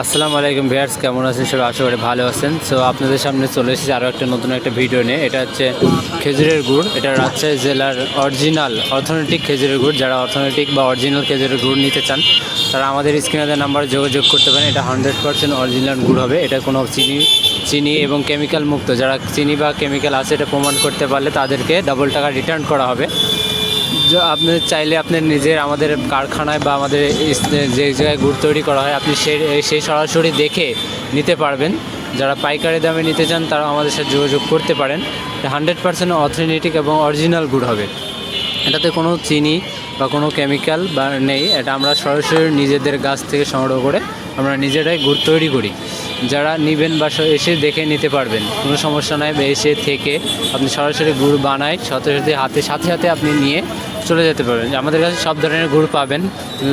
আসসালামু আলাইকুম ভিউয়ার্স, কেমন আছেন সবাই? আশা করি ভালো আছেন। সো আপনাদের সামনে চলে এসেছি আরও একটা নতুন একটা ভিডিও নিয়ে। এটা হচ্ছে খেজুরের গুড়। এটা রাজশাহী জেলার অরিজিনাল অর্থনৈতিক খেজুরের গুড়। যারা অর্থনৈতিক বা অরিজিনাল খেজুরের গুড় নিতে চান তারা আমাদের স্ক্রিনে নাম্বারে যোগাযোগ করতে পারেন। এটা 100% অরিজিনাল গুড় হবে। এটা কোনো চিনি এবং কেমিক্যাল মুক্ত। যারা চিনি বা কেমিক্যাল আছে এটা প্রমাণ করতে পারলে তাদেরকে ডাবল টাকা রিটার্ন করা হবে। আপনি চাইলে আপনি নিজের আমাদের কারখানায় বা আমাদের যে জায়গায় গুড় তৈরি করা হয় আপনি সেই সরাসরি দেখে নিতে পারবেন। যারা পাইকারি দামে নিতে চান তারা আমাদের সাথে যোগাযোগ করতে পারেন। 100% অথেন্টিক এবং অরিজিনাল গুড় হবে। এটাতে কোনো চিনি বা কোনো কেমিক্যাল বা নেই। এটা আমরা সরাসরি নিজেদের গাছ থেকে সংগ্রহ করে আমরা নিজেরাই গুড় তৈরি করি। যারা নেবেন বা এসে দেখে নিতে পারবেন, কোনো সমস্যা নাই। এসে থেকে আপনি সরাসরি গুড় বানায় সাথে সাথে আপনি নিয়ে চলে যেতে পারবেন। আমাদের কাছে সব ধরনের গুড় পাবেন,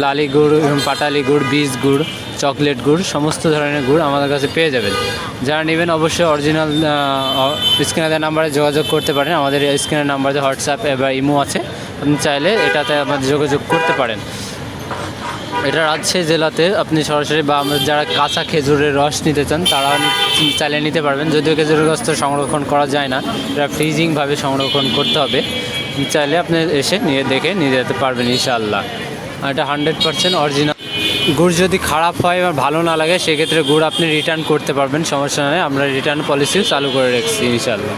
লালি গুড় এবং পাটালি গুড়, বীজ গুড়, চকলেট গুড়, সমস্ত ধরনের গুড় আমাদের কাছে পেয়ে যাবেন। যারা নেবেন অবশ্যই অরিজিনাল স্ক্রিনে নাম্বারে যোগাযোগ করতে পারেন। আমাদের স্ক্রিনের নাম্বারে হোয়াটসঅ্যাপ বা ইমো আছে, আপনি চাইলে এটাতে আমাদের যোগাযোগ করতে পারেন। এটা রাজশাহী জেলাতে আপনি সরাসরি বা যারা কাঁচা খেজুরের রস নিতে চান তারাও চাইলে নিতে পারবেন। যদিও খেজুরের রস তো সংরক্ষণ করা যায় না, এটা ফ্রিজিংভাবে সংরক্ষণ করতে হবে। চাইলে আপনি এসে দেখে নিয়ে যেতে পারবেন ইনশাআল্লাহ। আর এটা 100% অরিজিনাল গুড়। যদি খারাপ হয় বা ভালো না লাগে সেক্ষেত্রে গুড় আপনি রিটার্ন করতে পারবেন, সমস্যা নেই। আমরা রিটার্ন পলিসিও চালু করে রেখেছি ইনশাআল্লাহ।